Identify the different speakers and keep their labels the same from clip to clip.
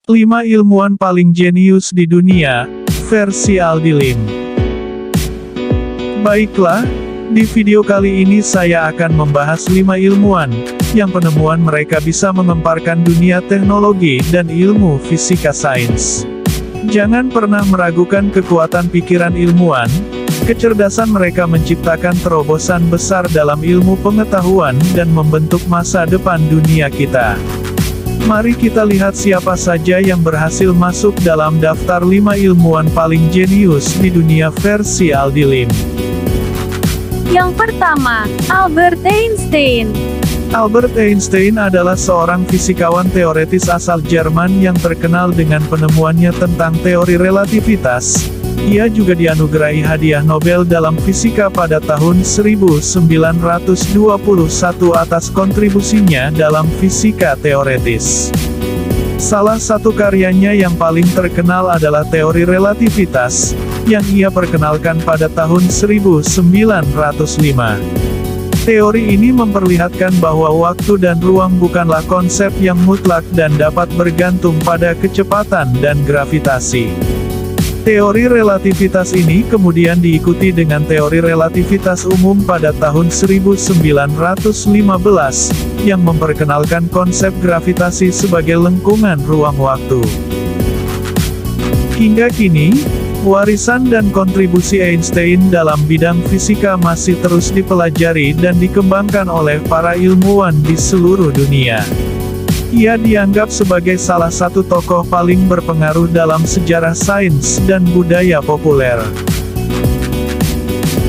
Speaker 1: 5 ilmuwan paling jenius di dunia, versi Aldi Lim. Baiklah, di video kali ini saya akan membahas 5 ilmuwan, yang penemuan mereka bisa mengemparkan dunia teknologi dan ilmu fisika sains. Jangan pernah meragukan kekuatan pikiran ilmuwan, kecerdasan mereka menciptakan terobosan besar dalam ilmu pengetahuan dan membentuk masa depan dunia kita. Mari kita lihat siapa saja yang berhasil masuk dalam daftar 5 ilmuwan paling jenius di dunia versi Aldi Lim.
Speaker 2: Yang pertama, Albert Einstein.
Speaker 1: Albert Einstein adalah seorang fisikawan teoretis asal Jerman yang terkenal dengan penemuannya tentang teori relativitas. Ia juga dianugerahi hadiah Nobel dalam fisika pada tahun 1921 atas kontribusinya dalam fisika teoretis. Salah satu karyanya yang paling terkenal adalah teori relativitas, yang ia perkenalkan pada tahun 1905. Teori ini memperlihatkan bahwa waktu dan ruang bukanlah konsep yang mutlak dan dapat bergantung pada kecepatan dan gravitasi. Teori relativitas ini kemudian diikuti dengan teori relativitas umum pada tahun 1915, yang memperkenalkan konsep gravitasi sebagai lengkungan ruang waktu. Hingga kini, warisan dan kontribusi Einstein dalam bidang fisika masih terus dipelajari dan dikembangkan oleh para ilmuwan di seluruh dunia. Ia dianggap sebagai salah satu tokoh paling berpengaruh dalam sejarah sains dan budaya populer.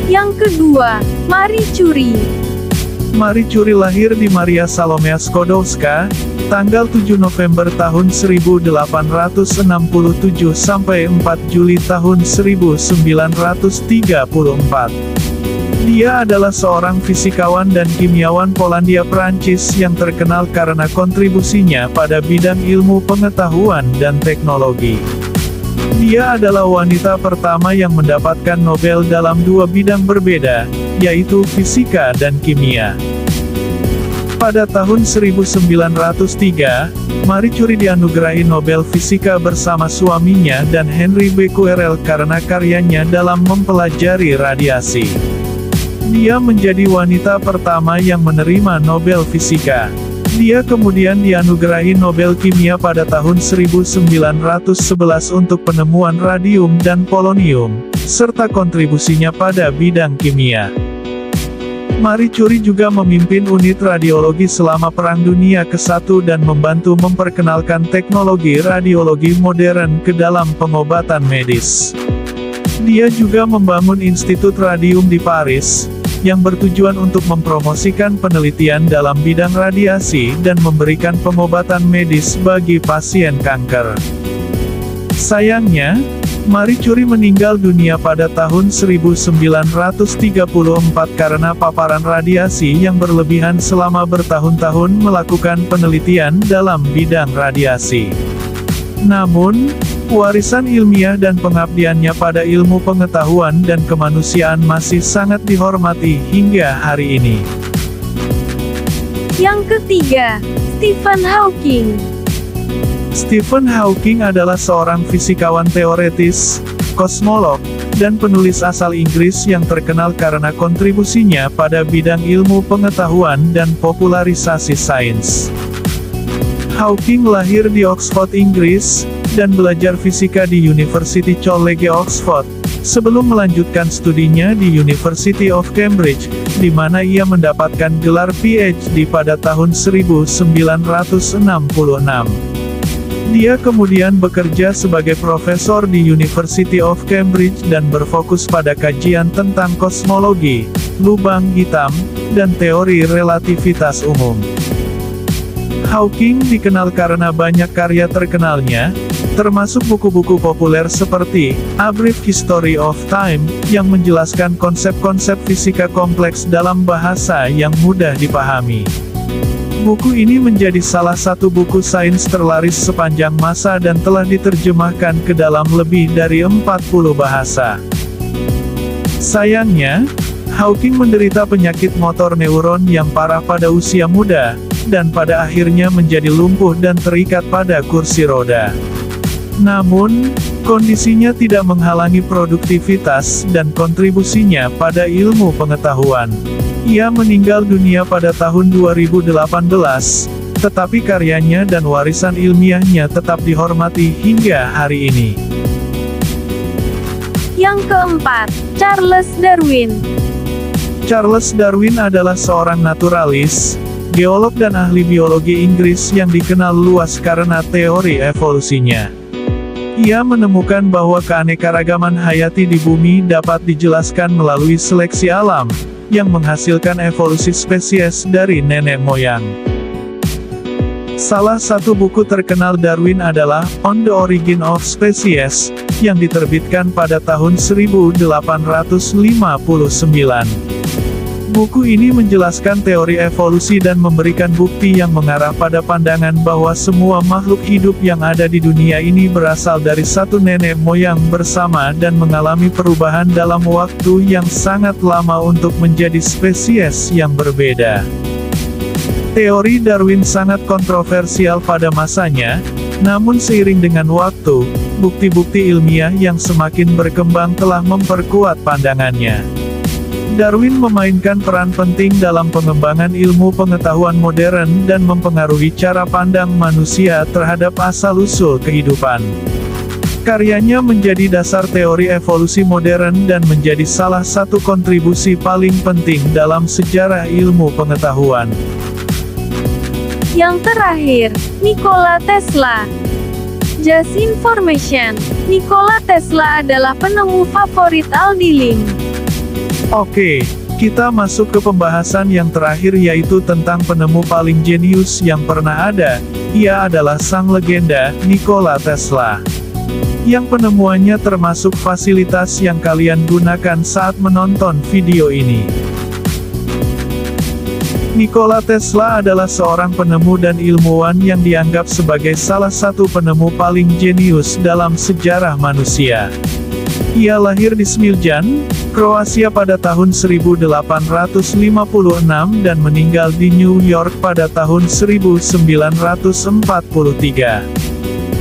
Speaker 2: Yang kedua, Marie Curie.
Speaker 1: Marie Curie lahir di Maria Salomea Sklodowska, tanggal 7 November tahun 1867 sampai 4 Juli tahun 1934. Dia adalah seorang fisikawan dan kimiawan Polandia Prancis yang terkenal karena kontribusinya pada bidang ilmu pengetahuan dan teknologi. Dia adalah wanita pertama yang mendapatkan Nobel dalam 2 bidang berbeda, yaitu fisika dan kimia. Pada tahun 1903, Marie Curie dianugerahi Nobel Fisika bersama suaminya dan Henry Becquerel karena karyanya dalam mempelajari radiasi. Dia menjadi wanita pertama yang menerima Nobel Fisika. Dia kemudian dianugerahi Nobel Kimia pada tahun 1911 untuk penemuan radium dan polonium, serta kontribusinya pada bidang kimia. Marie Curie juga memimpin unit radiologi selama Perang Dunia ke-1 dan membantu memperkenalkan teknologi radiologi modern ke dalam pengobatan medis. Dia juga membangun Institut Radium di Paris, yang bertujuan untuk mempromosikan penelitian dalam bidang radiasi dan memberikan pengobatan medis bagi pasien kanker. Sayangnya, Marie Curie meninggal dunia pada tahun 1934 karena paparan radiasi yang berlebihan selama bertahun-tahun melakukan penelitian dalam bidang radiasi. Namun, warisan ilmiah dan pengabdiannya pada ilmu pengetahuan dan kemanusiaan masih sangat dihormati hingga hari ini.
Speaker 2: Yang ketiga, Stephen Hawking.
Speaker 1: Stephen Hawking adalah seorang fisikawan teoretis, kosmolog, dan penulis asal Inggris yang terkenal karena kontribusinya pada bidang ilmu pengetahuan dan popularisasi sains. Hawking lahir di Oxford, Inggris, dan belajar fisika di University College Oxford, sebelum melanjutkan studinya di University of Cambridge, di mana ia mendapatkan gelar PhD pada tahun 1966. Dia kemudian bekerja sebagai profesor di University of Cambridge dan berfokus pada kajian tentang kosmologi, lubang hitam, dan teori relativitas umum. Hawking dikenal karena banyak karya terkenalnya, termasuk buku-buku populer seperti A Brief History of Time, yang menjelaskan konsep-konsep fisika kompleks dalam bahasa yang mudah dipahami. Buku ini menjadi salah satu buku sains terlaris sepanjang masa dan telah diterjemahkan ke dalam lebih dari 40 bahasa. Sayangnya, Hawking menderita penyakit motor neuron yang parah pada usia muda, dan pada akhirnya menjadi lumpuh dan terikat pada kursi roda. Namun, kondisinya tidak menghalangi produktivitas dan kontribusinya pada ilmu pengetahuan. Ia meninggal dunia pada tahun 2018, tetapi karyanya dan warisan ilmiahnya tetap dihormati hingga hari ini.
Speaker 2: Yang keempat, Charles Darwin.
Speaker 1: Charles Darwin adalah seorang naturalis, geolog dan ahli biologi Inggris yang dikenal luas karena teori evolusinya. Ia menemukan bahwa keanekaragaman hayati di bumi dapat dijelaskan melalui seleksi alam, yang menghasilkan evolusi spesies dari nenek moyang. Salah satu buku terkenal Darwin adalah On the Origin of Species, yang diterbitkan pada tahun 1859. Buku ini menjelaskan teori evolusi dan memberikan bukti yang mengarah pada pandangan bahwa semua makhluk hidup yang ada di dunia ini berasal dari satu nenek moyang bersama dan mengalami perubahan dalam waktu yang sangat lama untuk menjadi spesies yang berbeda. Teori Darwin sangat kontroversial pada masanya, namun seiring dengan waktu, bukti-bukti ilmiah yang semakin berkembang telah memperkuat pandangannya. Darwin memainkan peran penting dalam pengembangan ilmu pengetahuan modern dan mempengaruhi cara pandang manusia terhadap asal-usul kehidupan. Karyanya menjadi dasar teori evolusi modern dan menjadi salah satu kontribusi paling penting dalam sejarah ilmu pengetahuan.
Speaker 2: Yang terakhir, Nikola Tesla. Just Information, Nikola Tesla adalah penemu favorit Aldi Lim.
Speaker 1: Oke, kita masuk ke pembahasan yang terakhir yaitu tentang penemu paling jenius yang pernah ada. Ia adalah sang legenda, Nikola Tesla. Yang penemuannya termasuk fasilitas yang kalian gunakan saat menonton video ini. Nikola Tesla adalah seorang penemu dan ilmuwan yang dianggap sebagai salah satu penemu paling jenius dalam sejarah manusia. Ia lahir di Smiljan, Kroasia pada tahun 1856 dan meninggal di New York pada tahun 1943.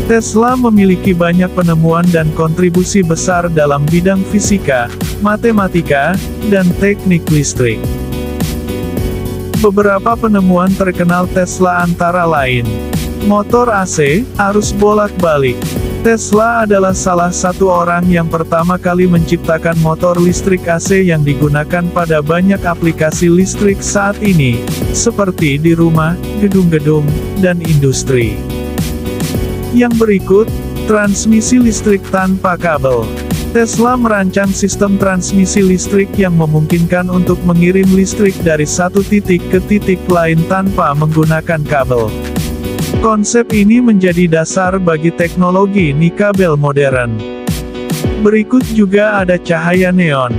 Speaker 1: Tesla memiliki banyak penemuan dan kontribusi besar dalam bidang fisika, matematika, dan teknik listrik. Beberapa penemuan terkenal Tesla antara lain: motor AC, arus bolak-balik. Tesla adalah salah satu orang yang pertama kali menciptakan motor listrik AC yang digunakan pada banyak aplikasi listrik saat ini, seperti di rumah, gedung-gedung, dan industri. Yang berikut, transmisi listrik tanpa kabel. Tesla merancang sistem transmisi listrik yang memungkinkan untuk mengirim listrik dari satu titik ke titik lain tanpa menggunakan kabel. Konsep ini menjadi dasar bagi teknologi nikabel modern. Berikut juga ada cahaya neon.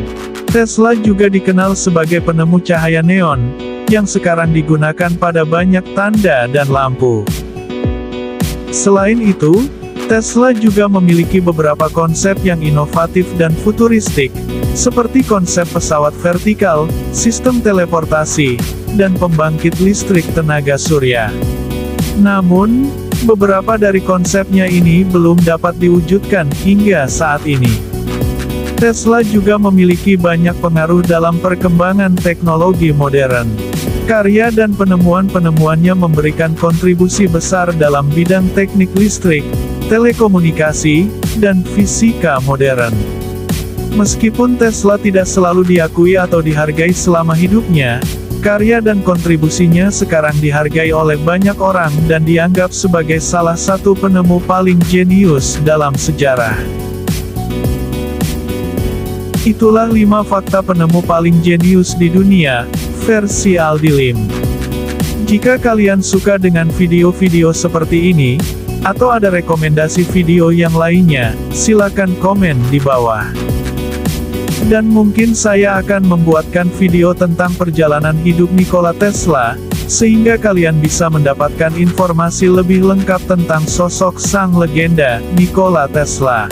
Speaker 1: Tesla juga dikenal sebagai penemu cahaya neon, yang sekarang digunakan pada banyak tanda dan lampu. Selain itu, Tesla juga memiliki beberapa konsep yang inovatif dan futuristik, seperti konsep pesawat vertikal, sistem teleportasi, dan pembangkit listrik tenaga surya. Namun, beberapa dari konsepnya ini belum dapat diwujudkan hingga saat ini. Tesla juga memiliki banyak pengaruh dalam perkembangan teknologi modern. Karya dan penemuan-penemuannya memberikan kontribusi besar dalam bidang teknik listrik, telekomunikasi, dan fisika modern. Meskipun Tesla tidak selalu diakui atau dihargai selama hidupnya, karya dan kontribusinya sekarang dihargai oleh banyak orang dan dianggap sebagai salah satu penemu paling jenius dalam sejarah. Itulah 5 fakta penemu paling jenius di dunia, versi Aldi Lim. Jika kalian suka dengan video-video seperti ini, atau ada rekomendasi video yang lainnya, silakan komen di bawah. Dan mungkin saya akan membuatkan video tentang perjalanan hidup Nikola Tesla, sehingga kalian bisa mendapatkan informasi lebih lengkap tentang sosok sang legenda, Nikola Tesla.